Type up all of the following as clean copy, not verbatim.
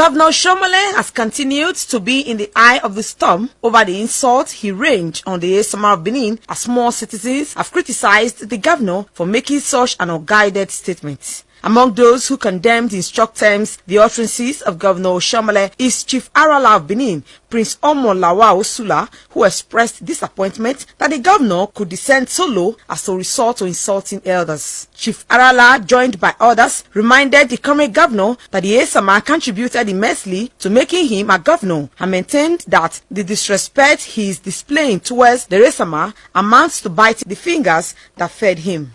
Governor Oshiomhole has continued to be in the eye of the storm over the insult he ranged on the Esama of Benin, as more citizens have criticized the governor for making such an unguided statement. Among those who condemned in struck terms the utterances of Governor Oshiomhole is Chief Arala of Benin, Prince Omolawa Osula, who expressed disappointment that the governor could descend so low as to resort to insulting elders. Chief Arala, joined by others, reminded the current governor that the Esama contributed immensely to making him a governor and maintained that the disrespect he is displaying towards the Esama amounts to biting the fingers that fed him.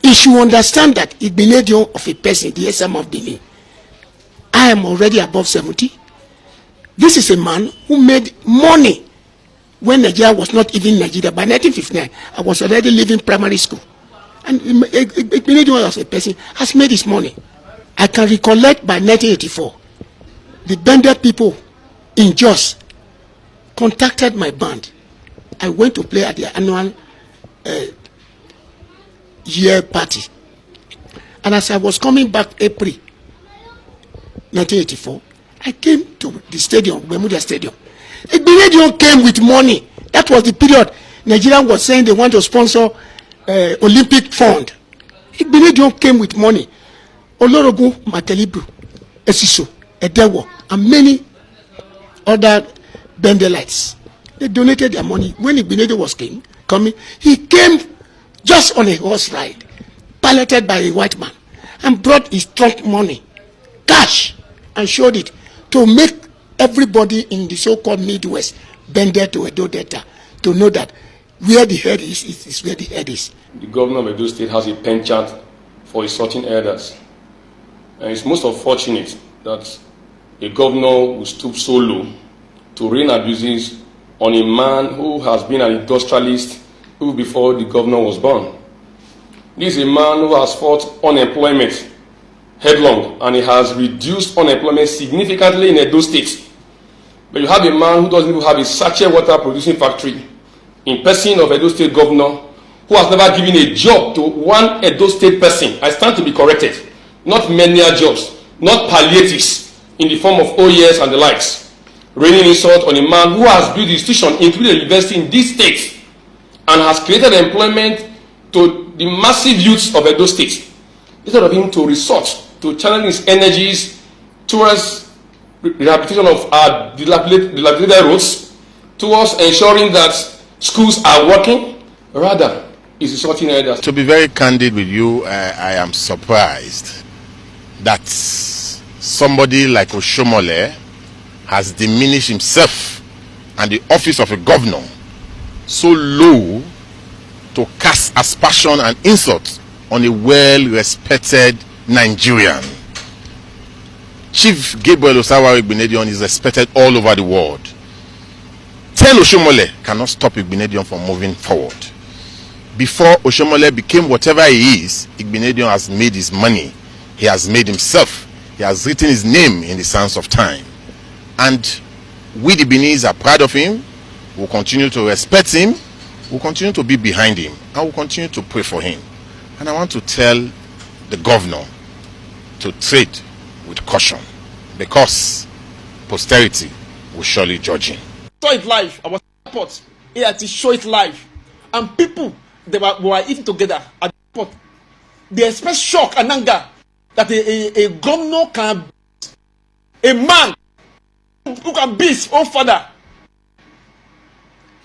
You should understand that Igbinedion of a person, the Esama of Benin, I am already above 70. This is a man who made money when Nigeria was not even Nigeria. By 1959, I was already leaving primary school. And Igbinedion as a person has made his money. I can recollect by 1984, the Bender people in Jos contacted my band. I went to play at their annual year party, and as I was coming back April 1984, I came to the stadium, Bermuda Stadium. Igbinedion came with money. That was the period Nigeria was saying they want to sponsor Olympic fund. Igbinedion came with money. Olorogun, Matelibru, Esiso, Edewo, and many other Bendelites. They donated their money. When Igbinedion was coming, he came just on a horse ride, piloted by a white man, and brought his trunk money, cash, and showed it to make everybody in the so-called Midwest, Bender to Edo Delta, to know that where the head is where the head is. The governor of Edo State has a penchant for insulting elders. And it's most unfortunate that a governor will stoop so low to rain abuses on a man who has been an industrialist who before the governor was born. This is a man who has fought unemployment headlong, and he has reduced unemployment significantly in Edo State. But you have a man who doesn't even have a sachet water producing factory in person of Edo State governor, who has never given a job to one Edo State person. I stand to be corrected. Not menial jobs, not palliatives in the form of OES and the likes. Raining insult on a man who has built institution, including a university in this state, and has created employment to the massive youths of Edo State, instead of him to resort to channel his energies towards rehabilitation of our dilapidated roads, towards ensuring that schools are working, rather is insulting elders. To be very candid with you, I am surprised that somebody like Oshiomhole has diminished himself and the office of a governor so low to cast aspersion and insult on a well-respected Nigerian. Chief Gabriel Osawa Igbinedion is respected all over the world. 10 Oshiomhole cannot stop Igbinedion from moving forward. Before Oshiomhole became whatever he is, Igbinedion has made his money. He has made himself. He has written his name in the sands of time. And we the Beninese are proud of him. We'll continue to respect him, we'll continue to be behind him, and we'll continue to pray for him. And I want to tell the governor to tread with caution, because posterity will surely judge him. Saw it live. I was at the airport. He had to show it live. And people, they were eating together at the airport. They expressed shock and anger that a governor can, a man who can be his own father.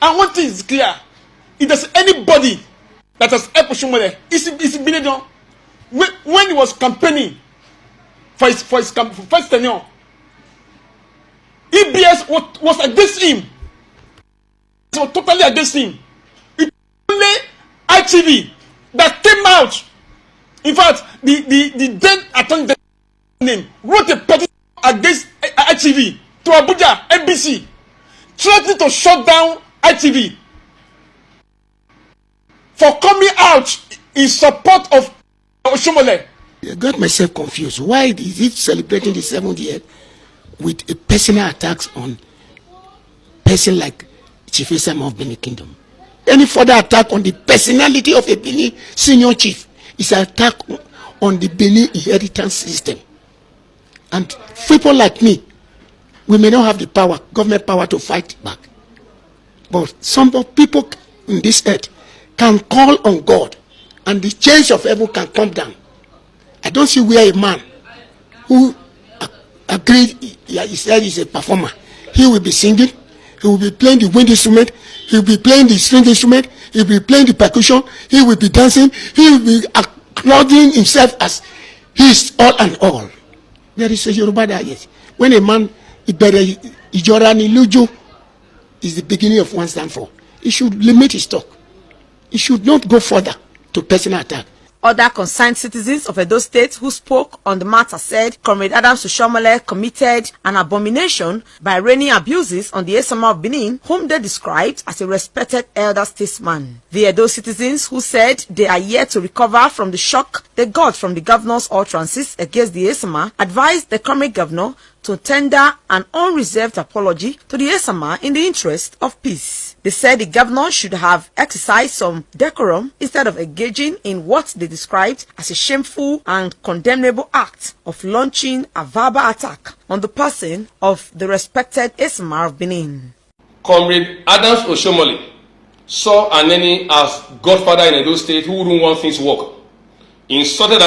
And one thing is clear: if there's anybody that has helped Oshiomhole, it's Igbinedion. When he was campaigning for his first tenure, EBS was against him. It was totally against him. It only ITV that came out. In fact, the then attorney general wrote a petition against ITV to Abuja, NBC, threatening to shut down ITV for coming out in support of Oshiomhole. I got myself confused. Why is it celebrating the 7th year with a personal attacks on person like Chief Esama of Benin Kingdom? Any further attack on the personality of a Benin senior chief is an attack on the Benin inheritance system. And people like me We may not have the power, government power, to fight back. But some people in this earth can call on God, and the change of heaven can come down. I don't see where a man who agreed, he said he's a performer, he will be singing, he will be playing the wind instrument, he will be playing the string instrument, he will be playing the percussion, he will be dancing, he will be acknowledging himself as he is all and all. There is a Yoruba diet. When a man is the beginning of one's downfall, he should limit his talk. He should not go further to personal attack. Other concerned citizens of Edo State who spoke on the matter said Comrade Oshiomhole committed an abomination by raining abuses on the Esama of Benin, whom they described as a respected elder statesman. The Edo citizens, who said they are yet to recover from the shock they got from the governor's utterances against the Esama, advised the current governor to tender an unreserved apology to the Esama in the interest of peace. They said the governor should have exercised some decorum instead of engaging in what they described as a shameful and condemnable act of launching a verbal attack on the person of the respected Esama of Benin. Comrade Oshiomhole saw Aneni as godfather in Edo State who wouldn't want things to work. He insulted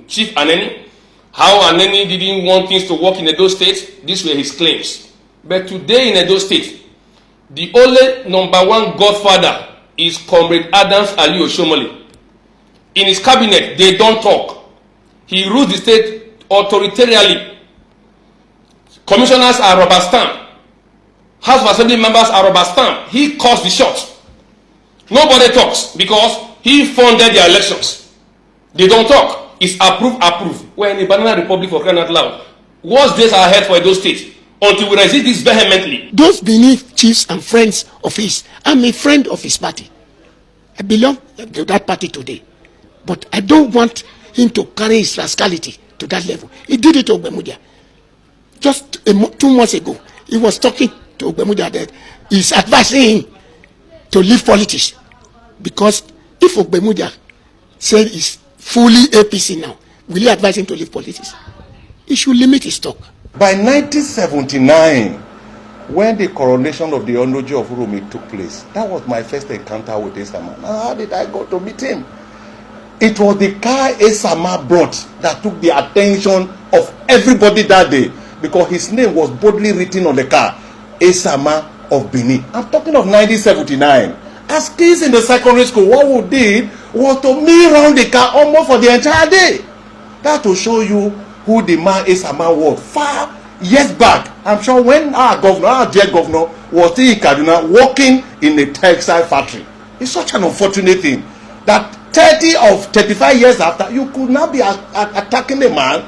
Chief Aneni, how Aneni didn't want things to work in Edo State. These were his claims. But today in Edo State, the only #1 godfather is Comrade Oshiomhole. In his cabinet, they don't talk. He rules the state authoritarianly. Commissioners are rubber stamp. House of Assembly members are rubber stamp. He calls the shots. Nobody talks because he funded their elections. They don't talk. It's approve. We're in a banana republic, for crying out loud. Worst days are ahead for Edo State until we resist this vehemently. Those Benin chiefs and friends of his, I'm a friend of his party. I belong to that party today. But I don't want him to carry his rascality to that level. He did it to Ogbemudia. Just 2 months ago, he was talking to Ogbemudia that he's advising him to leave politics. Because if Ogbemudia said he's fully APC now, will you advise him to leave politics? He should limit his talk. By 1979, when the coronation of the Onoji of Urumi took place, that was my first encounter with Esama. Now, how did I go to meet him? It was the car Esama brought that took the attention of everybody that day, because his name was boldly written on the car, Esama of Benin. I'm talking of 1979. As kids in the secondary school, what we did was to mill around the car almost for the entire day. That to show you who the man Esama was far years back. I'm sure when our dear governor, was still in Kaduna working in a textile factory. It's such an unfortunate thing that 35 years after, you could now be attacking a man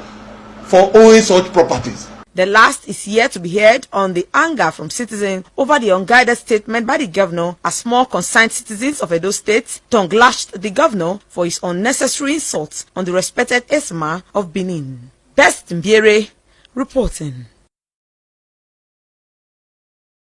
for owning such properties. The last is yet to be heard on the anger from citizens over the unguided statement by the governor, as more concerned citizens of Edo State tongue-lashed the governor for his unnecessary insults on the respected Esama of Benin. Best Mbiere reporting.